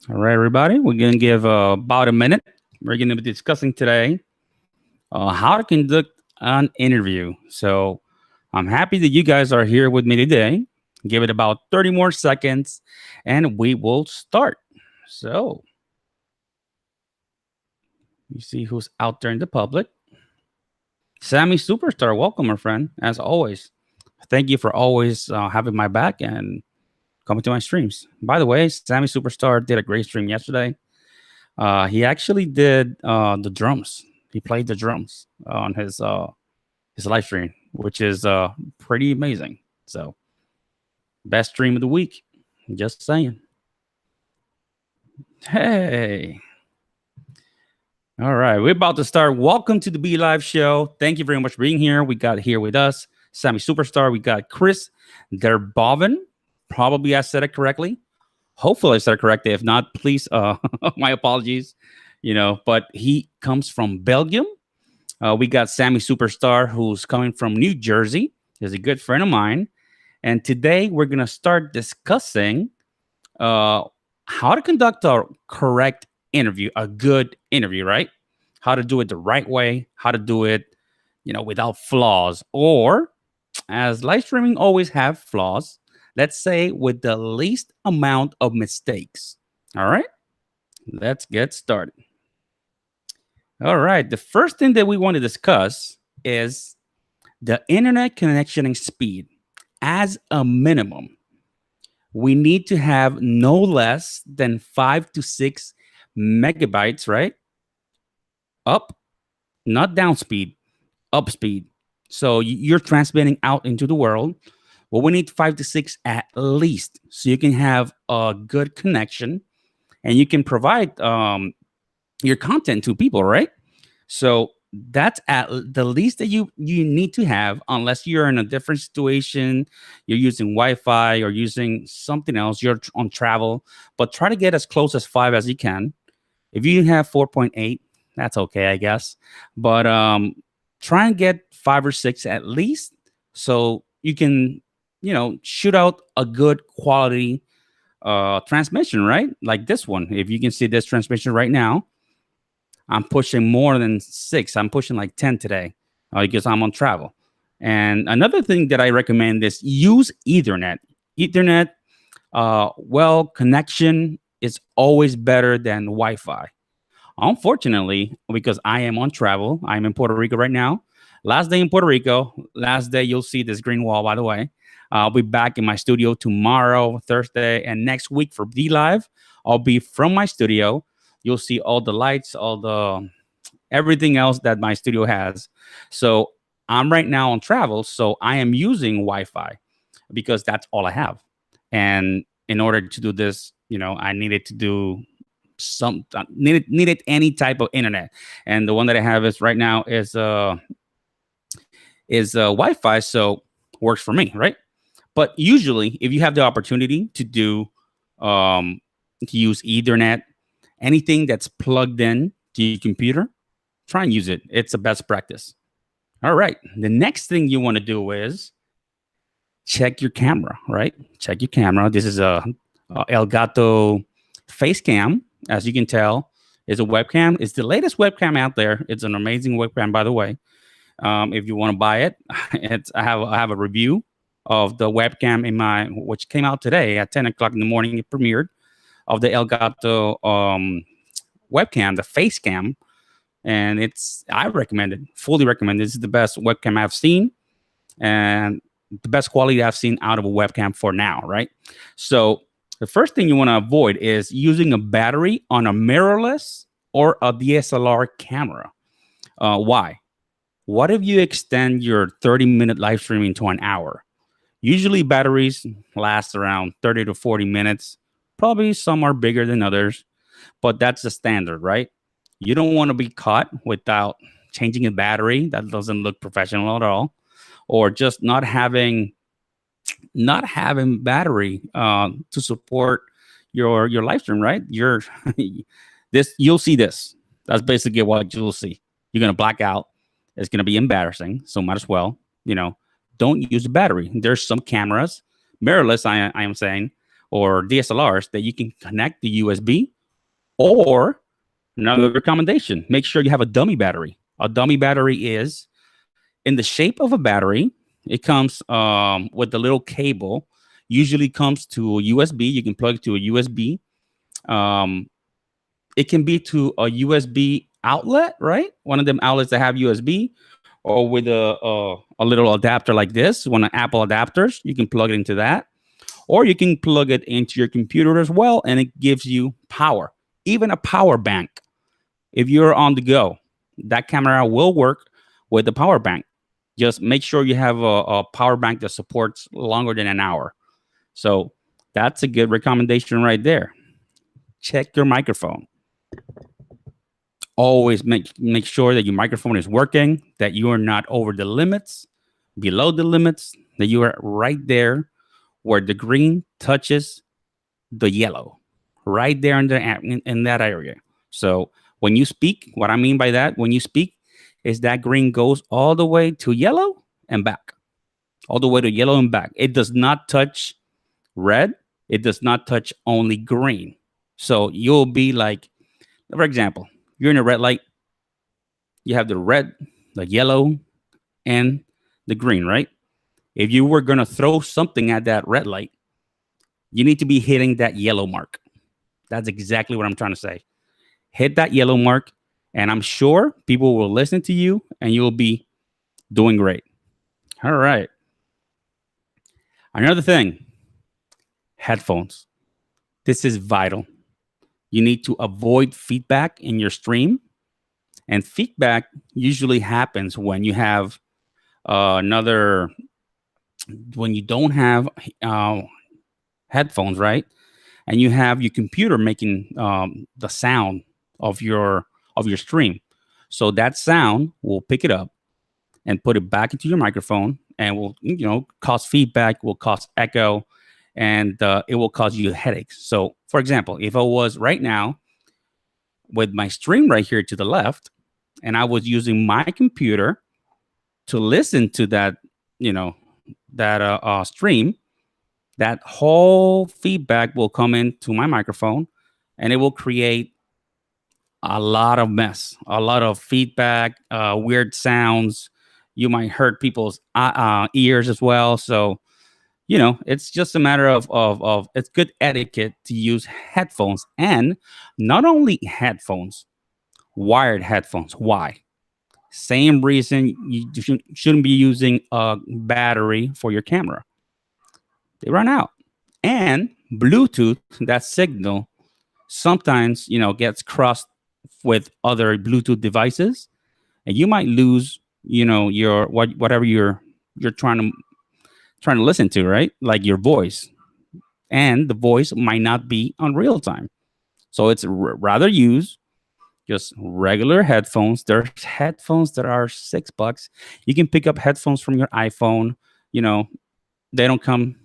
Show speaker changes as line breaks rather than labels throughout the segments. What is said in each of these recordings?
All right, everybody. We're going to give about a minute. We're going to be discussing today how to conduct an interview. So I'm happy that you guys are here with me today. Give it about 30 more seconds and we will start. So you see who's out there in the public. Sammy Superstar, welcome, my friend, as always. Thank you for always having my back and coming to my streams. By the way, Sammy Superstar did a great stream yesterday. He actually did the drums. He played the drums on his live stream, which is pretty amazing. So, best stream of the week. Just saying. Hey. All right, we're about to start. Welcome to the BeLive show. Thank you very much for being here. We got here with us Sammy Superstar. We got Chris Derbovin. Probably I said it correctly. Hopefully I said it correctly. If not, please, my apologies. But he comes from Belgium. We got Sammy Superstar, who's coming from New Jersey. He's a good friend of mine. And today we're going to start discussing how to conduct a correct interview, a good interview, right? How to do it the right way, how to do it, without flaws, or as live streaming always have flaws, let's say with the least amount of mistakes. All right, let's get started. All right, the first thing that we want to discuss is the internet connection speed. As a minimum, we need to have no less than 5 to 6 megabytes, right? Up, not down speed, up speed. So you're transmitting out into the world. Well, we need 5 to 6 at least, so you can have a good connection and you can provide your content to people, right? So that's at the least that you need to have, unless you're in a different situation, you're using Wi-Fi or using something else, you're on travel. But try to get as close as 5 as you can. If you have 4.8, that's okay, I guess. But try and get 5 or 6 at least, so you can shoot out a good quality transmission, right? Like this one. If you can see this transmission right now, I'm pushing more than 6. I'm pushing like 10 today because I'm on travel. And another thing that I recommend is use Ethernet. Ethernet, connection is always better than Wi-Fi. Unfortunately, because I am on travel, I'm in Puerto Rico right now. Last day in Puerto Rico. Last day, you'll see this green wall, by the way. I'll be back in my studio tomorrow, Thursday, and next week for BeLive. I'll be from my studio. You'll see all the lights, all the everything else that my studio has. So I'm right now on travel, so I am using Wi-Fi because that's all I have. And in order to do this, I needed to do some needed any type of internet, and the one that I have is right now is Wi-Fi, so works for me, right? But usually, if you have the opportunity to do to use Ethernet, anything that's plugged in to your computer, try and use it. It's the best practice. All right. The next thing you want to do is check your camera, right? Check your camera. This is a Elgato face cam. As you can tell, is a webcam. It's the latest webcam out there. It's an amazing webcam, by the way. If you want to buy it, I have a review of the webcam which came out today at 10 o'clock in the morning. It premiered of the Elgato webcam, the face cam, and I recommend it, fully recommend it. This is the best webcam I've seen, and the best quality I've seen out of a webcam for now, right? So the first thing you want to avoid is using a battery on a mirrorless or a DSLR camera. Why? What if you extend your 30-minute live streaming to an hour? Usually batteries last around 30 to 40 minutes. Probably some are bigger than others, but that's the standard, right? You don't want to be caught without changing a battery. That doesn't look professional at all. Or just not having battery to support your live stream, right? You'll see this. That's basically what you'll see. You're gonna black out. It's gonna be embarrassing. So might as well, don't use a battery. There's some cameras, mirrorless. I am saying, or DSLRs that you can connect the USB. Or another recommendation, make sure you have a dummy battery. A dummy battery is in the shape of a battery. It comes with the little cable. Usually comes to a USB. You can plug it to a USB. Um, it can be to a USB outlet, right? One of them outlets that have USB, or with a little adapter like this, one of Apple adapters. You can plug it into that, or you can plug it into your computer as well, and it gives you power. Even a power bank. If you're on the go, that camera will work with the power bank. Just make sure you have a power bank that supports longer than an hour. So that's a good recommendation right there. Check your microphone. Always make sure that your microphone is working, that you are not over the limits, below the limits, that you are right there where the green touches the yellow, right there in that area. So when you speak, what I mean by that, when you speak, is that green goes all the way to yellow and back, all the way to yellow and back. It does not touch red. It does not touch only green. So you'll be like, for example, you're in a red light. You have the red, the yellow, and the green, right? If you were going to throw something at that red light, you need to be hitting that yellow mark. That's exactly what I'm trying to say. Hit that yellow mark, and I'm sure people will listen to you and you'll be doing great. All right. Another thing, headphones. This is vital. You need to avoid feedback in your stream. And feedback usually happens when you have another, when you don't have headphones, right? And you have your computer making the sound of your stream. So that sound will pick it up and put it back into your microphone, and will cause feedback, will cause echo, and it will cause you headaches. So, for example, if I was right now with my stream right here to the left, and I was using my computer to listen to that, you know, that stream, that whole feedback will come into my microphone, and it will create a lot of mess, a lot of feedback, weird sounds. You might hurt people's ears as well. So, it's just a matter of it's good etiquette to use headphones, and not only headphones, wired headphones. Why? Same reason you shouldn't be using a battery for your camera. They run out. And Bluetooth, that signal sometimes, gets crossed with other Bluetooth devices, and you might lose, your whatever you're trying to listen to, right? Like your voice. And the voice might not be on real time. So it's rather use just regular headphones. There's headphones that are $6. You can pick up headphones from your iPhone. You know, they don't come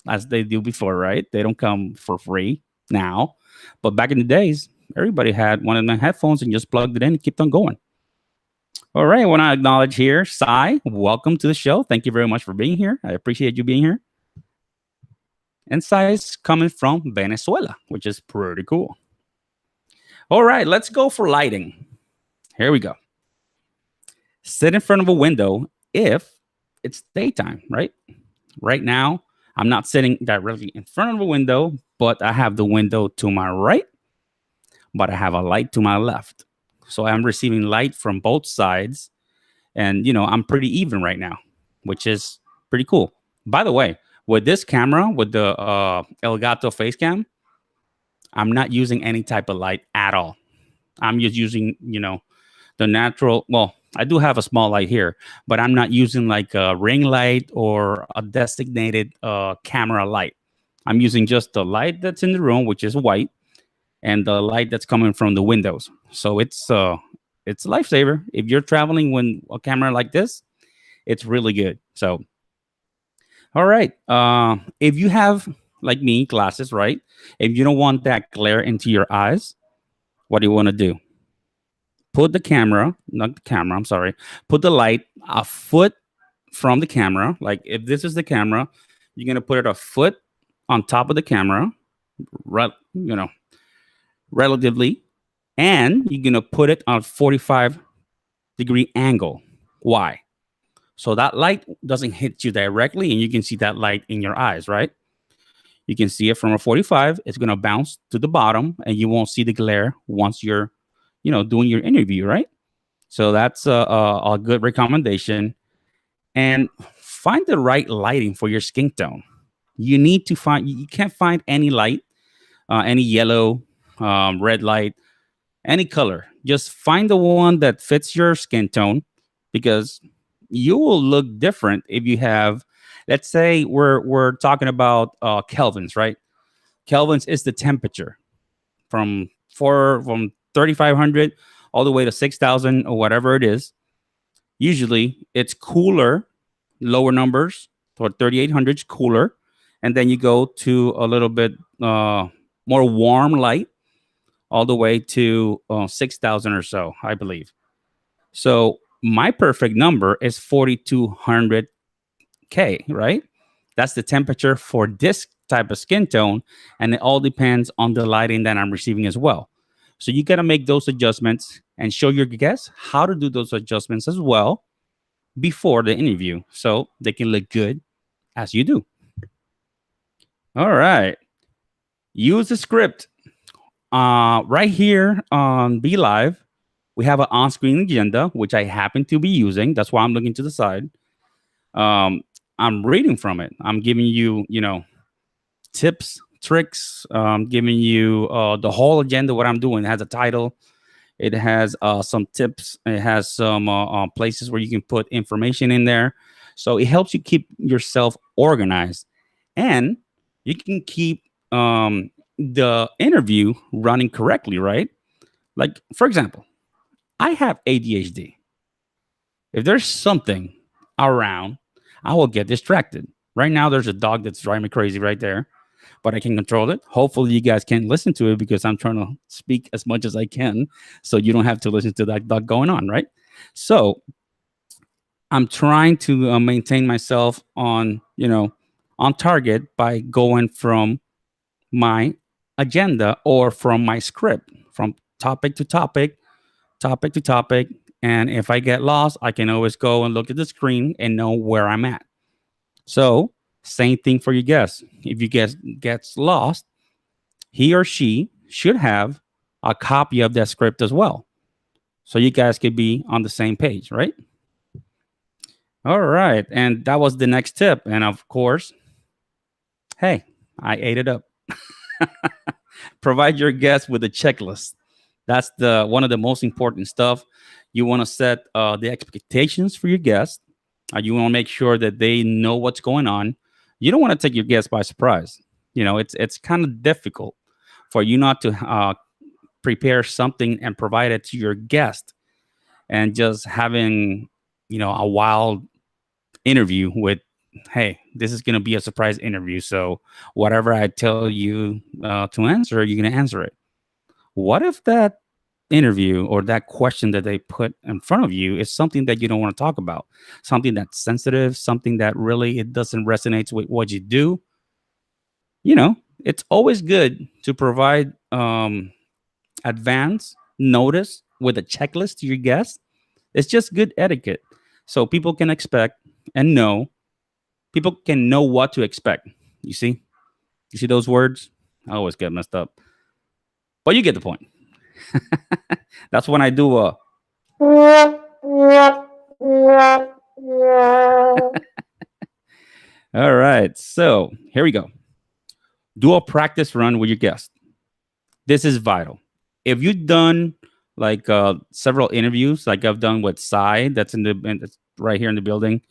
as they do before, right? They don't come for free now. But back in the days, everybody had one of the headphones and just plugged it in and kept on going. All right. I want to acknowledge here, Sai. Welcome to the show. Thank you very much for being here. I appreciate you being here. And Sai is coming from Venezuela, which is pretty cool. All right. Let's go for lighting. Here we go. Sit in front of a window if it's daytime, right? Right now, I'm not sitting directly in front of a window, but I have the window to my right, but I have a light to my left. So I'm receiving light from both sides. And, I'm pretty even right now, which is pretty cool. By the way, with this camera, with the Elgato face cam, I'm not using any type of light at all. I'm just using, the natural. Well, I do have a small light here, but I'm not using like a ring light or a designated camera light. I'm using just the light that's in the room, which is white, and the light that's coming from the windows. So it's a lifesaver. If you're traveling with a camera like this, it's really good. So, all right. If you have, like me, glasses, right? If you don't want that glare into your eyes, what do you want to do? Put the camera, not the camera, I'm sorry. Put the light a foot from the camera. Like if this is the camera, you're going to put it a foot on top of the camera, you know, relatively, and you're gonna put it on 45-degree angle. Why? So that light doesn't hit you directly, and you can see that light in your eyes, right? You can see it from a 45. It's gonna bounce to the bottom, and you won't see the glare once you're, doing your interview, right? So that's a good recommendation. And find the right lighting for your skin tone. You can't find any light, any yellow, red light, any color. Just find the one that fits your skin tone, because you will look different if you have, let's say we're talking about kelvins, right? Kelvins is the temperature from 3500 all the way to 6000 or whatever it is. Usually it's cooler, lower numbers toward 3800s cooler, and then you go to a little bit more warm light all the way to 6000 or so, I believe. So my perfect number is 4200K, right? That's the temperature for this type of skin tone. And it all depends on the lighting that I'm receiving as well. So you got to make those adjustments and show your guests how to do those adjustments as well before the interview so they can look good as you do. All right. Use the script. Right here on BeLive, we have an on-screen agenda, which I happen to be using. That's why I'm looking to the side. I'm reading from it. I'm giving you, tips, tricks. Giving you the whole agenda. What I'm doing. It has a title. It has some tips. It has some places where you can put information in there. So it helps you keep yourself organized, and you can keep the interview running correctly, right? Like, for example, I have ADHD. If there's something around, I will get distracted. Right now, there's a dog that's driving me crazy right there, but I can control it. Hopefully, you guys can listen to it because I'm trying to speak as much as I can so you don't have to listen to that dog going on, right? So I'm trying to maintain myself on target by going from my agenda or from my script, from topic to topic, topic to topic. And if I get lost, I can always go and look at the screen and know where I'm at. So, same thing for your guest. If your guest gets lost, he or she should have a copy of that script as well. So you guys could be on the same page, right? All right. And that was the next tip. And of course, hey, I ate it up. Provide your guests with a checklist. That's the one of the most important stuff. You want to set the expectations for your guests. You want to make sure that they know what's going on. You don't want to take your guests by surprise. It's kind of difficult for you not to prepare something and provide it to your guest, and just having a wild interview with, hey, this is going to be a surprise interview, so whatever I tell you to answer, you're going to answer it. What if that interview or that question that they put in front of you is something that you don't want to talk about, something that's sensitive, something that really it doesn't resonate with what you do? It's always good to provide advance notice with a checklist to your guests. It's just good etiquette, so people can expect and know. People can know what to expect. You see those words? I always get messed up, but you get the point. That's when I do a. All right, so here we go. Do a practice run with your guest. This is vital. If you've done like several interviews, like I've done with Sai, that's right here in the building,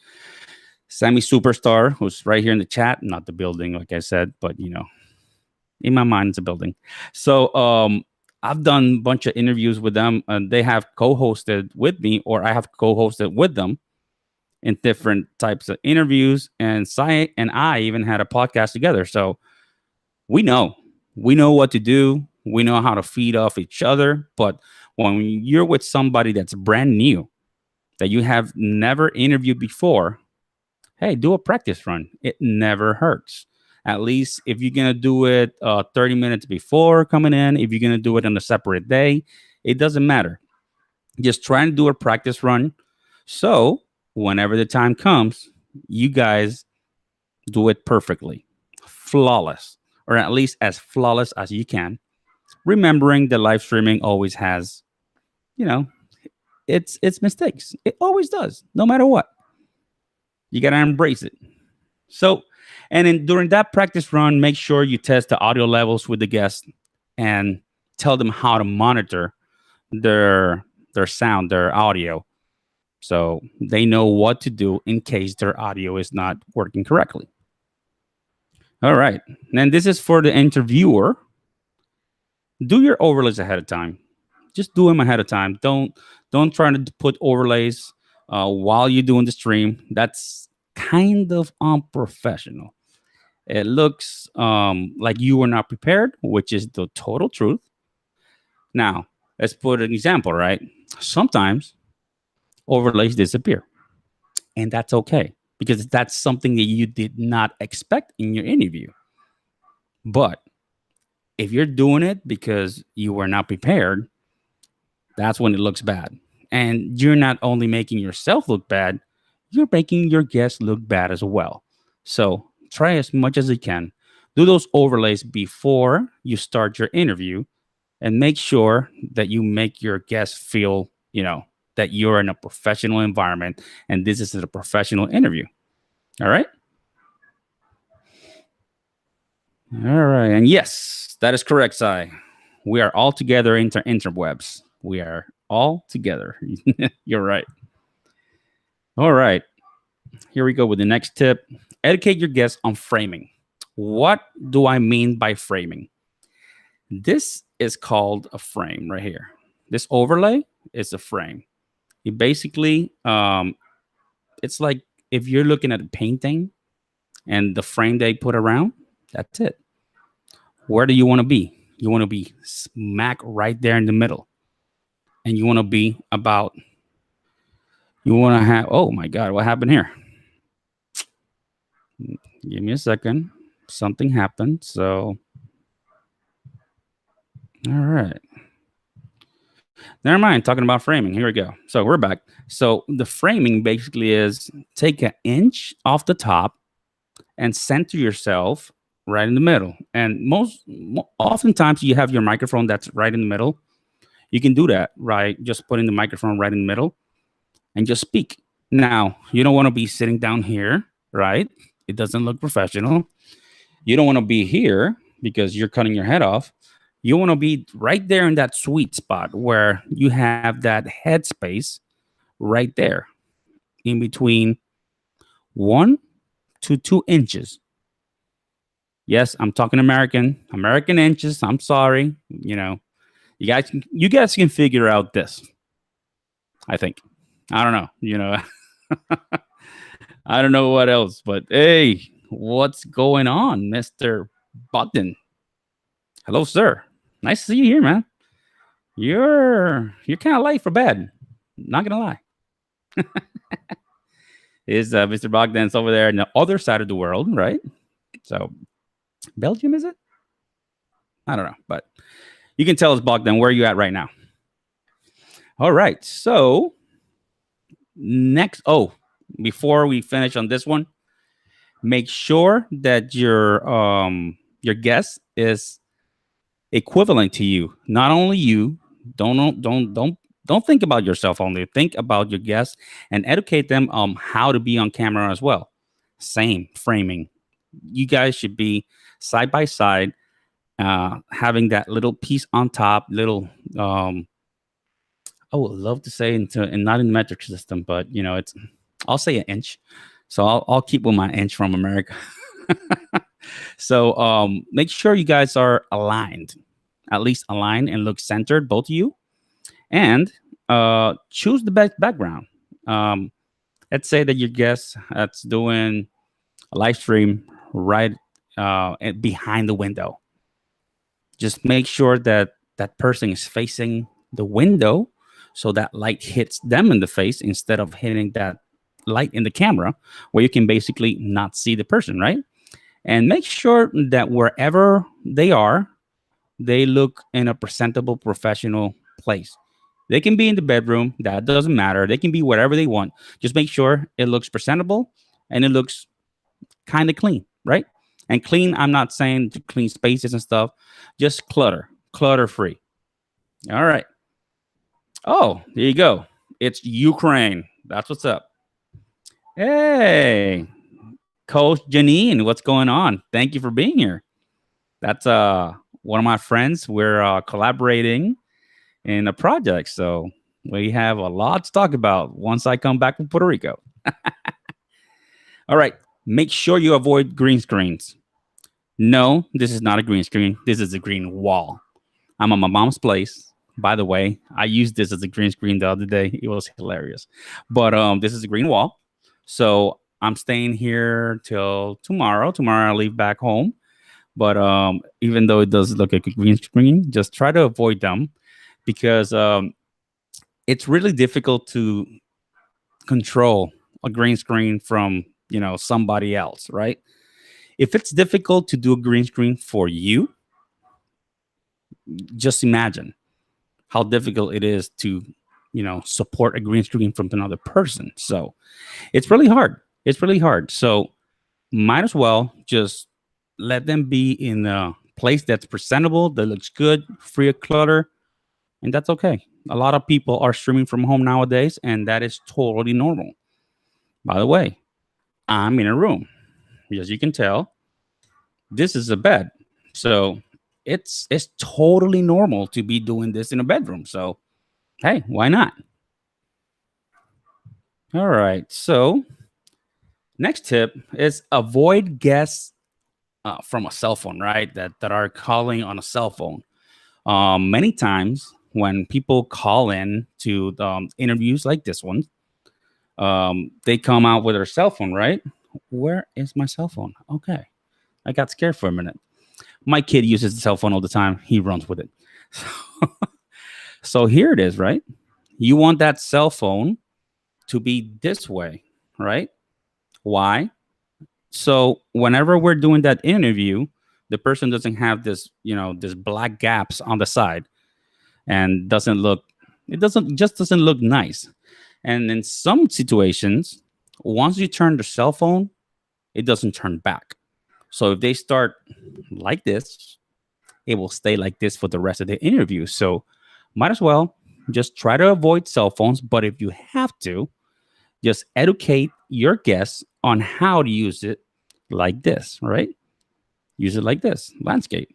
Sammy Superstar, who's right here in the chat, not the building, like I said, but in my mind, it's a building. So I've done a bunch of interviews with them, and they have co-hosted with me, or I have co-hosted with them in different types of interviews. And Sai and I even had a podcast together. So we know what to do. We know how to feed off each other. But when you're with somebody that's brand new, that you have never interviewed before, hey, do a practice run. It never hurts. At least if you're gonna do it 30 minutes before coming in, if you're gonna do it on a separate day, it doesn't matter. Just try and do a practice run. So whenever the time comes, you guys do it perfectly, flawless, or at least as flawless as you can. Remembering that live streaming always has, you know, its mistakes. It always does, no matter what. You gotta embrace it. So, and then during that practice run, make sure you test the audio levels with the guest and tell them how to monitor their sound, their audio, so they know what to do in case their audio is not working correctly. All right. And this is for the interviewer. Do your overlays ahead of time. Just do them ahead of time. Don't try to put overlays while you're doing the stream. That's kind of unprofessional. It looks like you were not prepared, which is the total truth. Now, let's put an example, right? Sometimes overlays disappear, and that's okay because that's something that you did not expect in your interview. But if you're doing it because you were not prepared, that's when it looks bad. And you're not only making yourself look bad, you're making your guests look bad as well. So try as much as you can. Do those overlays before you start your interview and make sure that you make your guests feel, that you're in a professional environment and this is a professional interview. All right. All right. And yes, that is correct, Sai. We are all together interwebs. We are all together. You're right. All right. Here we go with the next tip. Educate your guests on framing. What do I mean by framing? This is called a frame right here. This overlay is a frame. It basically, it's like if you're looking at a painting and the frame they put around, that's it. Where do you want to be? You want to be smack right there in the middle. And you want to be about, you want to have, oh my God, what happened here? Give me a second. Something happened. So, all right. Never mind. Talking about framing. Here we go. So we're back. So the framing basically is take an inch off the top and center yourself right in the middle. And oftentimes you have your microphone that's right in the middle. You can do that, right? Just putting the microphone right in the middle and just speak. Now, you don't want to be sitting down here, right? It doesn't look professional. You don't want to be here because you're cutting your head off. You want to be right there in that sweet spot where you have that head space right there in between 1 to 2 inches. Yes, I'm talking American inches. I'm sorry. You guys can figure out this. I think. I don't know. I don't know what else, but hey, what's going on, Mr. Bogdan? Hello, sir. Nice to see you here, man. You're kind of late for bed. Not gonna lie. Is Mr. Bogdan's over there on the other side of the world, right? So, Belgium, is it? I don't know, but you can tell us, Bogdan, where are you at right now? All right. So, next, before we finish on this one, make sure that your guest is equivalent to you. Not only you. Don't think about yourself only. Think about your guests and educate them on how to be on camera as well. Same framing. You guys should be side by side, having that little piece on top. Little. I would love to say and not in the metric system, but it's. I'll say an inch. So I'll keep with my inch from America. So make sure you guys are aligned, at least aligned and look centered, both of you. And choose the best background. Let's say that your guest that's doing a live stream right behind the window. Just make sure that that person is facing the window so that light hits them in the face instead of hitting that light in the camera where you can basically not see the person, right? and make sure that wherever they are, they look in a presentable, professional place. They can be in the bedroom, that doesn't matter. They can be wherever they want. Just make sure it looks presentable and it looks kind of clean, right? And clean, I'm not saying to clean spaces and stuff, just clutter free. All right. Oh, there you go. It's Ukraine. That's what's up. Hey, Coach Janine, what's going on? Thank you for being here. That's one of my friends. We're collaborating in a project, so we have a lot to talk about once I come back from Puerto Rico. All right, make sure you avoid green screens. No, this is not a green screen. This is a green wall. I'm at my mom's place. By the way, I used this as a green screen the other day. It was hilarious. But this is a green wall. So I'm staying here till tomorrow. Tomorrow I'll leave back home. But even though it does look like a green screen, just try to avoid them because it's really difficult to control a green screen from somebody else, right? If it's difficult to do a green screen for you, just imagine how difficult it is to support a green screen from another person. So it's really hard. It's really hard. So might as well just let them be in a place that's presentable, that looks good, free of clutter, and that's okay. A lot of people are streaming from home nowadays, and that is totally normal. By the way, I'm in a room. As you can tell, this is a bed. So it's totally normal to be doing this in a bedroom. So hey, why not? All right. So next tip is avoid guests from a cell phone, right? That are calling on a cell phone. Many times when people call in to interviews like this one, they come out with their cell phone, right? Where is my cell phone? Okay. I got scared for a minute. My kid uses the cell phone all the time. He runs with it. So here it is, right? You want that cell phone to be this way, right? Why? So whenever we're doing that interview, the person doesn't have this black gaps on the side and doesn't look nice. And in some situations, once you turn the cell phone, it doesn't turn back. So if they start like this, it will stay like this for the rest of the interview. So might as well just try to avoid cell phones. But if you have to, just educate your guests on how to use it like this, right? Use it like this landscape.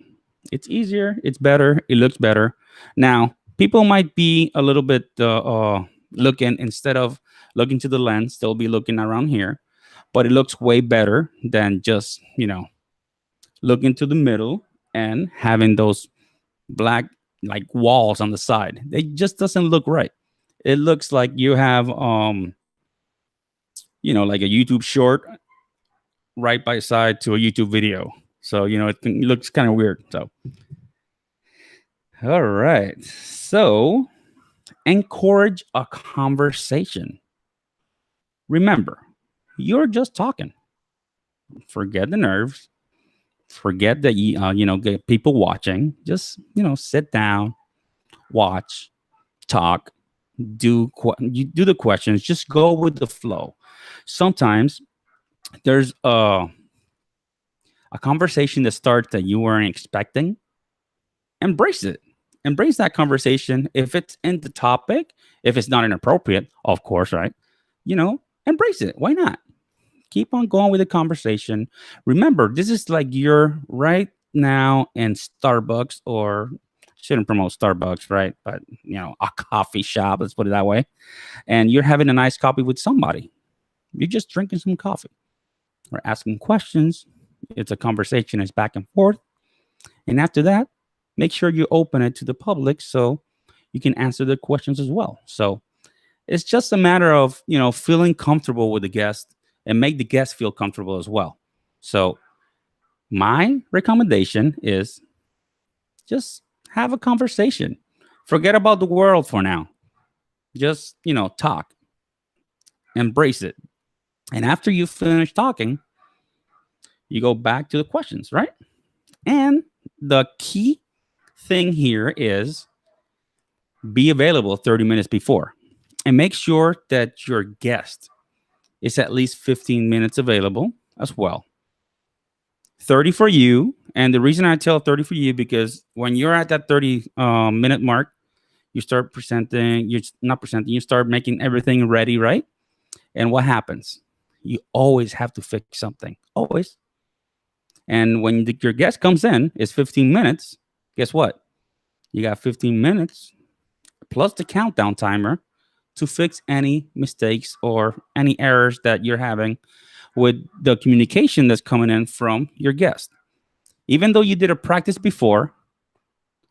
It's easier, it's better, it looks better. Now, people might be a little bit looking instead of looking to the lens, they'll be looking around here, but it looks way better than just, looking to the middle and having those black like walls on the side. It just doesn't look right. It looks like you have like a YouTube short right by side to a YouTube video. So, it looks kind of weird. So, all right. So, encourage a conversation. Remember, you're just talking. Forget the nerves. Forget that get people watching. Just sit down, watch, talk, you do the questions. Just go with the flow. Sometimes there's a conversation that starts that you weren't expecting. Embrace it. Embrace that conversation. If it's in the topic, if it's not inappropriate, of course, right? Embrace it. Why not? Keep on going with the conversation. Remember, this is like you're right now in Starbucks, or shouldn't promote Starbucks, right? But a coffee shop, let's put it that way. And you're having a nice coffee with somebody. You're just drinking some coffee or asking questions. It's a conversation, it's back and forth. And after that, make sure you open it to the public so you can answer the questions as well. So it's just a matter of, feeling comfortable with the guest and make the guest feel comfortable as well. So my recommendation is just have a conversation. Forget about the world for now. Just, talk. Embrace it. And after you finish talking, You go back to the questions, right? And the key thing here is be available 30 minutes before and make sure that your guest is at least 15 minutes available as well. 30 for you. And the reason I tell 30 for you, because when you're at that 30 minute mark, you start presenting, you're not presenting, you start making everything ready, right? And what happens? You always have to fix something, always. And when your guest comes in, it's 15 minutes. Guess what? You got 15 minutes plus the countdown timer to fix any mistakes or any errors that you're having with the communication that's coming in from your guest. Even though you did a practice before,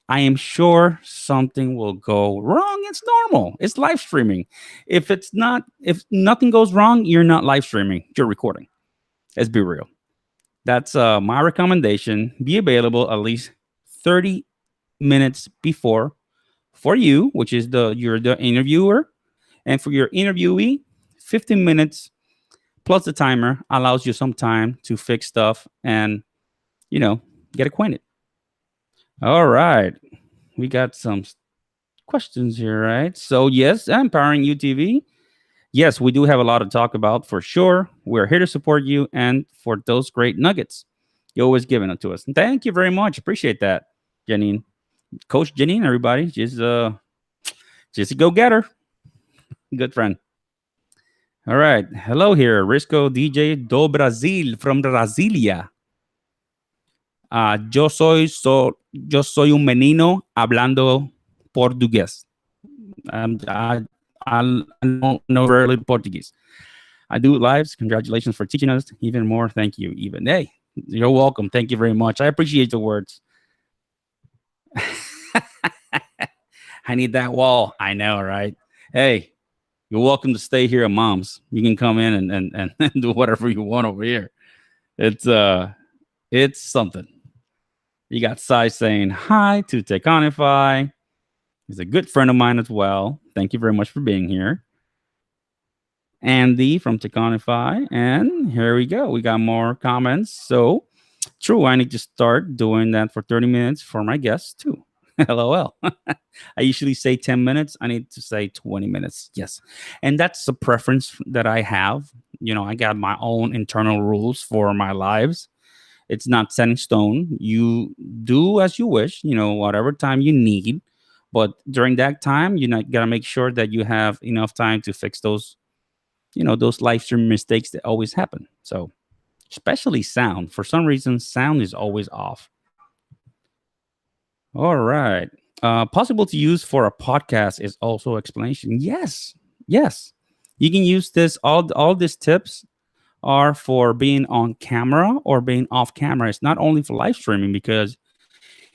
I am sure something will go wrong. It's normal. It's live streaming. If nothing goes wrong, you're not live streaming. You're recording. Let's be real. That's my recommendation. Be available at least 30 minutes before for you, which is you're the interviewer, and for your interviewee, 15 minutes plus the timer allows you some time to fix stuff and you know get acquainted. All right, we got some questions here, right? So yes, empowering UTV. Yes, we do have a lot to talk about for sure. We're here to support you and for those great nuggets you're always giving it to us. And thank you very much. Appreciate that, Janine. Coach Janine, everybody. Just a go-getter. Good friend. All right. Hello here. Risco DJ do Brasil from Brasilia. Yo soy un menino hablando portugués. I know very little Portuguese. I do lives. Congratulations for teaching us even more. Thank you, even. Hey, you're welcome. Thank you very much. I appreciate the words. I need that wall. I know, right? Hey, you're welcome to stay here at Mom's. You can come in and do whatever you want over here. It's something. You got Sai saying hi to Teconify. He's a good friend of mine as well. Thank you very much for being here. Andy from Teconify. And here we go. We got more comments. So, true, I need to start doing that for 30 minutes for my guests too. LOL. I usually say 10 minutes. I need to say 20 minutes. Yes. And that's a preference that I have. I got my own internal rules for my lives. It's not set in stone. You do as you wish, whatever time you need. But during that time, got to make sure that you have enough time to fix those live stream mistakes that always happen. So, especially sound. For some reason, sound is always off. All right. Possible to use for a podcast is also explanation. Yes. Yes. You can use this. All these tips are for being on camera or being off camera. It's not only for live streaming, because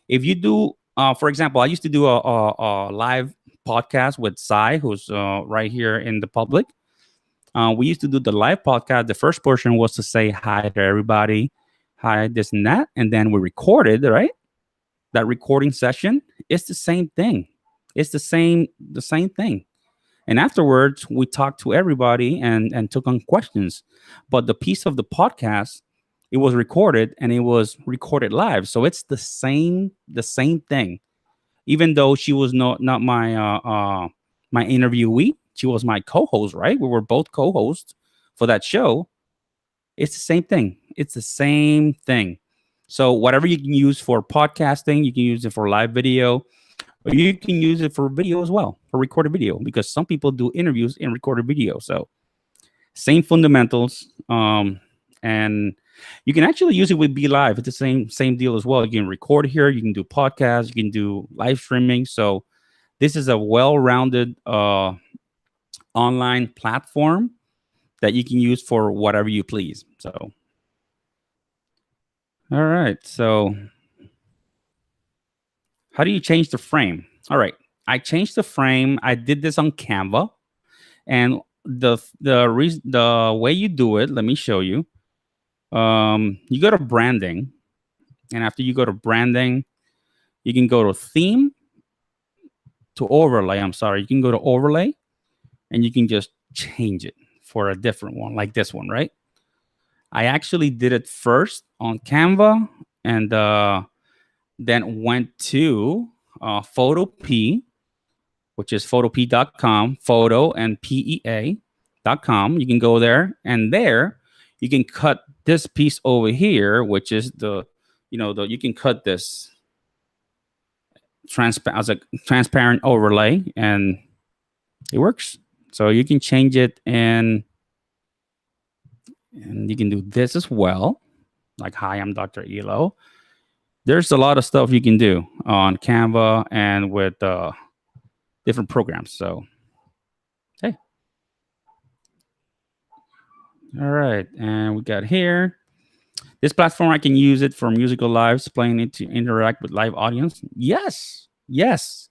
if you do, for example, I used to do a live podcast with Sai, who's right here in the public. We used to do the live podcast. The first portion was to say hi to everybody, hi, this and that. And then we recorded, right? That recording session. It's the same thing. It's the same thing. And afterwards, we talked to everybody and took on questions. But the piece of the podcast, it was recorded and it was recorded live. So it's the same thing. Even though she was not my interviewee, she was my co-host, right? We were both co-hosts for that show. It's the same thing. It's the same thing. So whatever you can use for podcasting, you can use it for live video, or you can use it for video as well, for recorded video, because some people do interviews in recorded video. So same fundamentals. And you can actually use it with BeLive. It's the same deal as well. You can record here, you can do podcasts, you can do live streaming. So this is a well-rounded online platform that you can use for whatever you please. So, all right. So, how do you change the frame? All right. I changed the frame. I did this on Canva, and the way you do it, let me show you. You go to branding, and after you go to branding, you can go to theme to overlay. I'm sorry. You can go to overlay, and you can just change it for a different one, like this one, right? I actually did it first on Canva, and then went to Photop, which is photop.com, photo and PEA.com. You can go there, and there you can cut this piece over here, which is you can cut this as a transparent overlay, and it works. So you can change it, and you can do this as well. Like, hi, I'm Dr. Elo. There's a lot of stuff you can do on Canva and with different programs. So, hey. All right. And we got here. This platform, I can use it for musical lives, playing it to interact with live audience. Yes. Yes.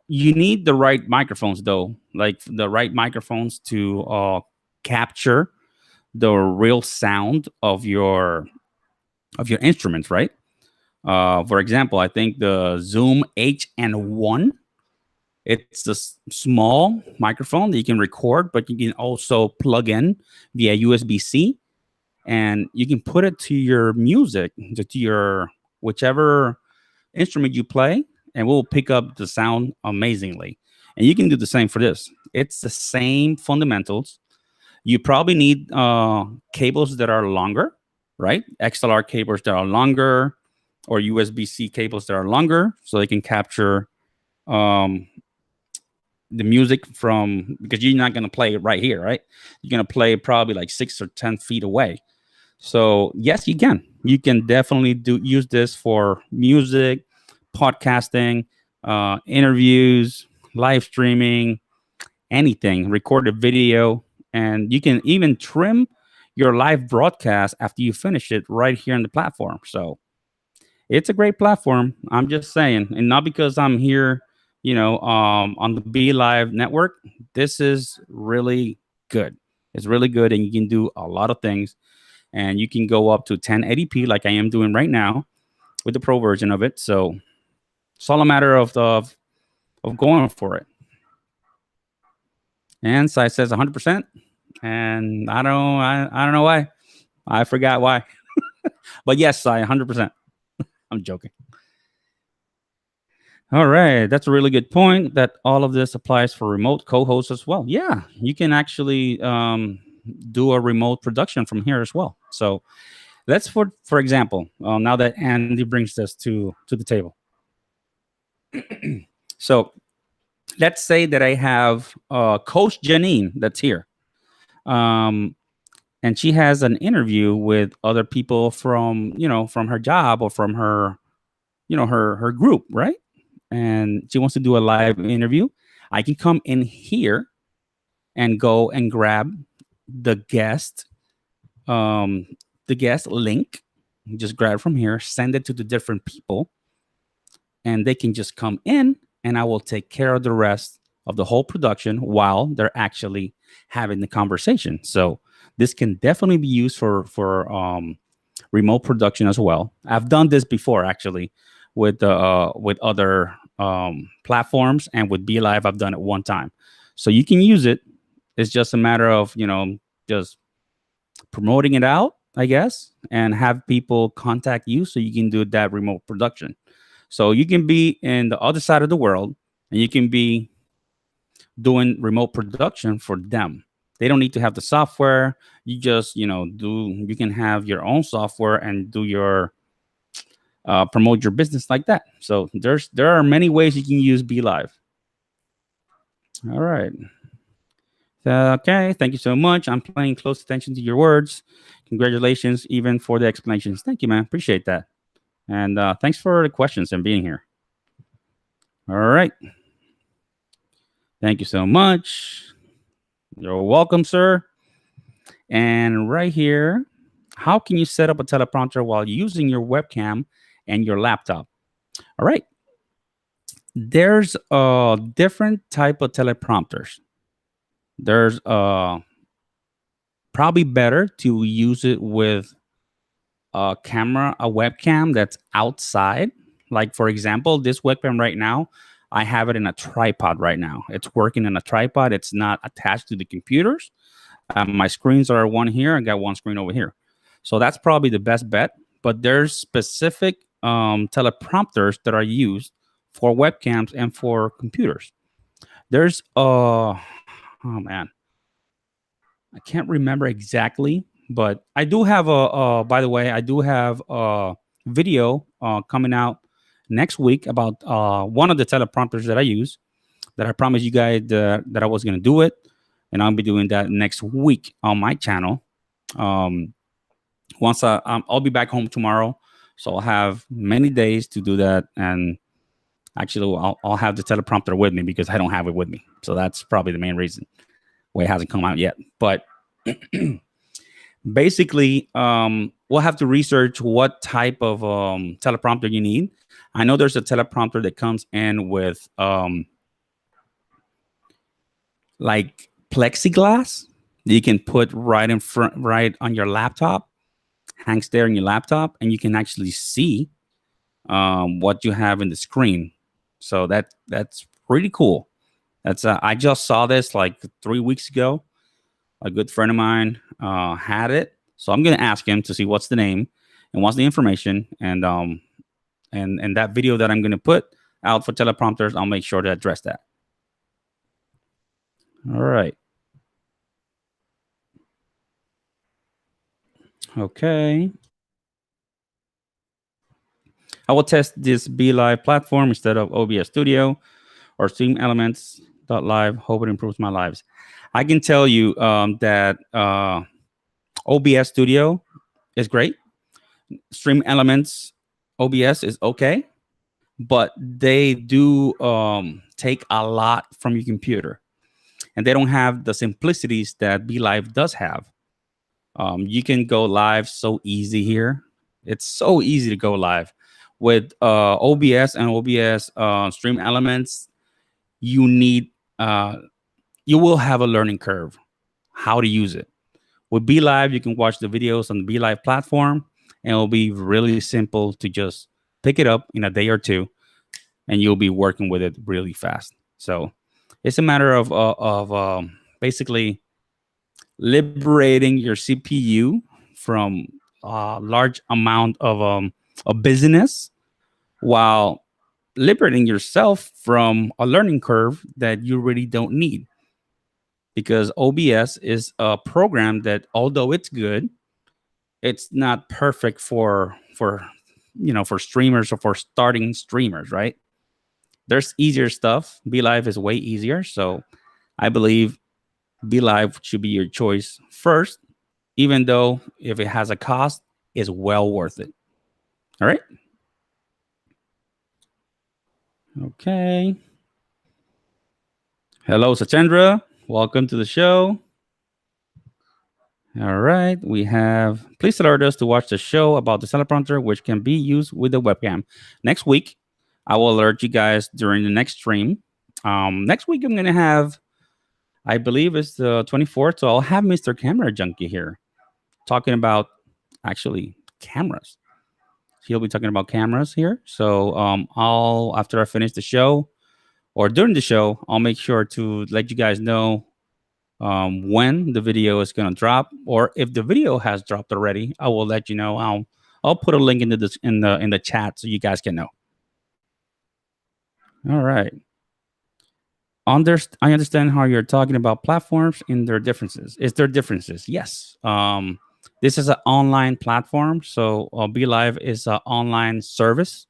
You need the right microphones, though, like the right microphones to capture the real sound of your instruments, right? For example, I think the Zoom HN1, it's a small microphone that you can record, but you can also plug in via USB-C, and you can put it to your music, to your whichever instrument you play, and we'll pick up the sound amazingly. And you can do the same for this. It's the same fundamentals. You probably need cables that are longer, right? XLR cables that are longer, or USB-C cables that are longer, so they can capture um, the music from, because you're not going to play it right here, right? You're going to play it probably like 6 or 10 feet away. So yes, you can. You can definitely use this for music, podcasting, interviews, live streaming, anything, record a video, and you can even trim your live broadcast after you finish it right here on the platform. So it's a great platform. I'm just saying, and not because I'm here, on the BeLive network. This is really good. It's really good, and you can do a lot of things, and you can go up to 1080p like I am doing right now with the pro version of it. So it's all a matter of going for it. And Sai says 100%, and I don't know why. I forgot why. But yes, Sai, 100%. I'm joking. All right, that's a really good point. That all of this applies for remote co-hosts as well. Yeah, you can actually do a remote production from here as well. So let's, for example, now that Andy brings this to the table. So let's say that I have Coach Janine that's here. And she has an interview with other people from her job or from her her group, right? And she wants to do a live interview. I can come in here and go and grab the guest link, just grab it from here, send it to the different people, and they can just come in, and I will take care of the rest of the whole production while they're actually having the conversation. So this can definitely be used for remote production as well. I've done this before, actually, with other platforms, and with BeLive, I've done it one time. So you can use it. It's just a matter of just promoting it out, I guess, and have people contact you so you can do that remote production. So you can be in the other side of the world, and you can be doing remote production for them. They don't need to have the software. You just, you can have your own software and do your promote your business like that. So there are many ways you can use BeLive. All right. Okay, thank you so much. I'm paying close attention to your words. Congratulations, even for the explanations. Thank you, man. Appreciate that. And thanks for the questions and being here. All right. Thank you so much. You're welcome, sir. And right here, how can you set up a teleprompter while using your webcam and your laptop? All right. There's a different type of teleprompters. There's probably better to use it with a webcam that's outside. Like, for example, this webcam right now, I have it in a tripod right now. It's working in a tripod. It's not attached to the computers. My screens are one here. I got one screen over here. So that's probably the best bet. But there's specific teleprompters that are used for webcams and for computers. There's oh man, I can't remember exactly, but I do have by the way, I do have a video coming out next week about one of the teleprompters that I use, that I promised you guys that I was going to do it. And I'll be doing that next week on my channel. Um, once I'll be back home tomorrow. So I'll have many days to do that. And actually, I'll have the teleprompter with me because I don't have it with me. So that's probably the main reason why it hasn't come out yet. But basically, we'll have to research what type of teleprompter you need. I know there's a teleprompter that comes in with like plexiglass that you can put right in front, right on your laptop, hangs there in your laptop, and you can actually see what you have in the screen. So that's pretty cool. That's I just saw this like 3 weeks ago. A good friend of mine had it, so I'm gonna ask him to see what's the name and what's the information, and that video that I'm gonna put out for teleprompters, I'll make sure to address that. All right. Okay. I will test this BeLive platform instead of OBS Studio or Stream Elements .live. Hope it improves my lives. I can tell you that OBS Studio is great. Stream Elements OBS is okay, but they do take a lot from your computer, and they don't have the simplicities that BeLive does have. You can go live so easy here. It's so easy to go live with OBS and OBS Stream Elements. You need you will have a learning curve how to use it. With BeLive, you can watch the videos on the BeLive platform, and it'll be really simple to just pick it up in a day or two, and you'll be working with it really fast. So it's a matter of basically liberating your CPU from a large amount of business, while liberating yourself from a learning curve that you really don't need. Because OBS is a program that, although it's good, it's not perfect for for streamers or for starting streamers, right? There's easier stuff. BeLive is way easier, so I believe BeLive should be your choice first, even though if it has a cost, it's well worth it. All right. Okay. Hello, Satendra. Welcome to the show. All right. We have, please alert us to watch the show about the teleprompter, which can be used with the webcam. Next week, I will alert you guys during the next stream. Next week, I'm going to have, I believe it's the 24th. So I'll have Mr. Camera Junkie here talking about actually cameras. He'll be talking about cameras here. So I'll, after I finish the show or during the show, I'll make sure to let you guys know when the video is going to drop, or if the video has dropped already, I will let you know. I'll put a link into this in the chat so you guys can know. All right. I understand how you're talking about platforms and their differences. Is there differences? Yes. This is an online platform, so BeLive is an online service.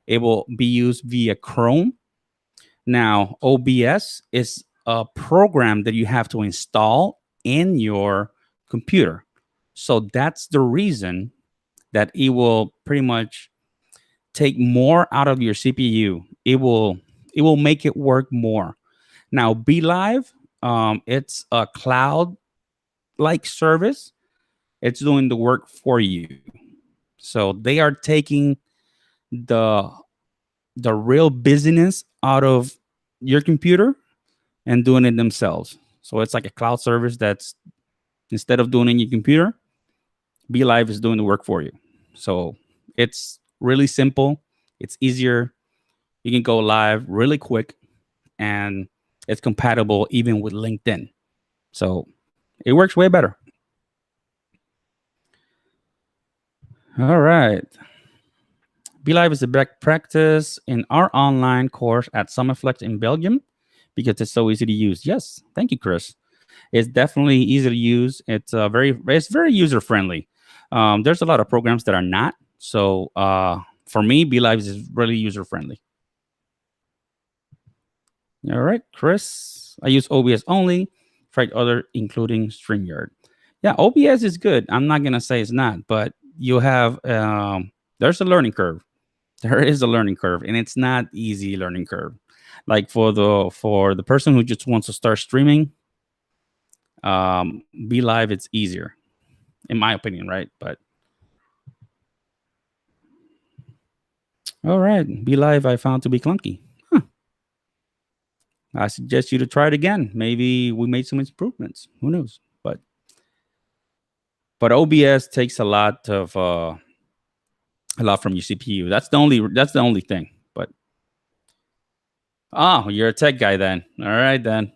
It will be used via Chrome. Now, OBS is a program that you have to install in your computer. So that's the reason that it will pretty much take more out of your CPU. It will make it work more. Now, BeLive, it's a cloud like service. It's doing the work for you. So they are taking the real business out of your computer and doing it themselves. So it's like a cloud service that's, instead of doing it in your computer, BeLive is doing the work for you. So it's really simple. It's easier. You can go live really quick, and it's compatible even with LinkedIn. So it works way better. All right. BeLive is the best practice in our online course at Summerflex in Belgium because it's so easy to use. Yes, thank you, Chris. It's definitely easy to use. It's very user friendly. There's a lot of programs that are not. So for me, BeLive is really user friendly. All right, Chris. I use OBS only. Tried other, including StreamYard. Yeah, OBS is good. I'm not gonna say it's not, but you have there's a learning curve. There is a learning curve, and it's not easy learning curve. Like for the person who just wants to start streaming, Be Live it's easier, in my opinion, right? But all right, Be Live I found to be clunky. Huh. I suggest you to try it again. Maybe we made some improvements. Who knows? But OBS takes a lot from your CPU. That's the only thing. But oh, you're a tech guy then. All right then.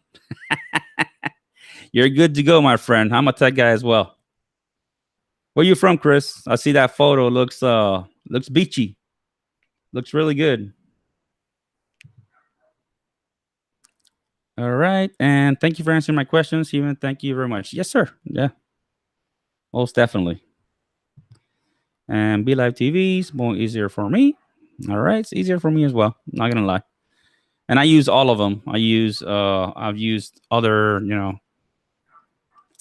You're good to go, my friend. I'm a tech guy as well. Where you from, Chris? I see that photo. Looks beachy. Looks really good. All right, and thank you for answering my questions, Steven. Thank you very much. Yes, sir. Yeah, most definitely. And Be Live TV is more easier for me. All right, it's easier for me as well. Not gonna lie. And I use all of them. I've used other,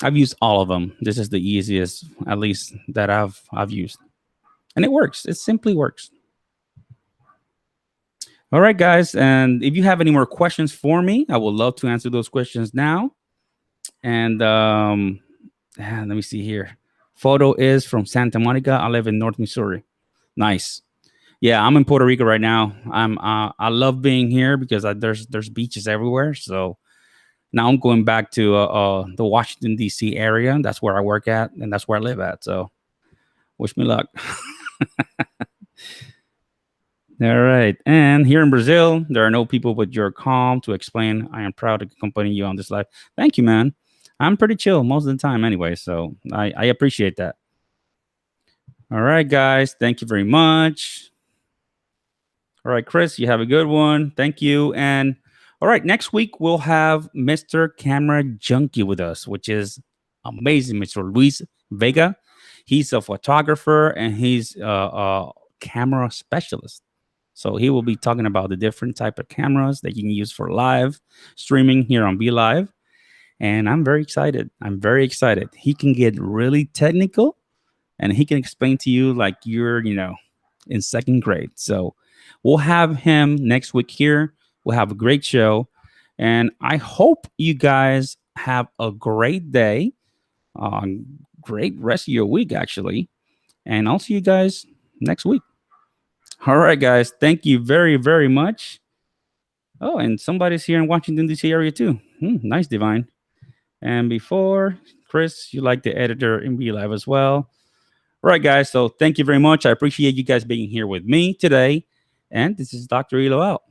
I've used all of them. This is the easiest, at least that I've used, and it works. It simply works. All right, guys. And if you have any more questions for me, I would love to answer those questions now. And let me see here. Photo is from Santa Monica. I live in North Missouri. Nice. Yeah, I'm in Puerto Rico right now. I love being here because there's beaches everywhere. So now I'm going back to the Washington D.C. area. That's where I work at, and that's where I live at. So wish me luck. All right. And here in Brazil, there are no people but your calm to explain. I am proud to accompany you on this life. Thank you, man. I'm pretty chill most of the time anyway. So I appreciate that. All right, guys. Thank you very much. All right, Chris, you have a good one. Thank you. And all right, next week we'll have Mr. Camera Junkie with us, which is amazing. Mr. Luis Vega. He's a photographer and he's a camera specialist. So he will be talking about the different type of cameras that you can use for live streaming here on BeLive. And I'm very excited. I'm very excited. He can get really technical and he can explain to you like you're, in second grade. So we'll have him next week here. We'll have a great show. And I hope you guys have a great day, great rest of your week, actually. And I'll see you guys next week. All right, guys. Thank you very, very much. Oh, and somebody's here in Washington, D.C. area too. Nice, Divine. And before, Chris, you like the editor in BeLive as well. All right, guys. So thank you very much. I appreciate you guys being here with me today. And this is Dr. Elo out.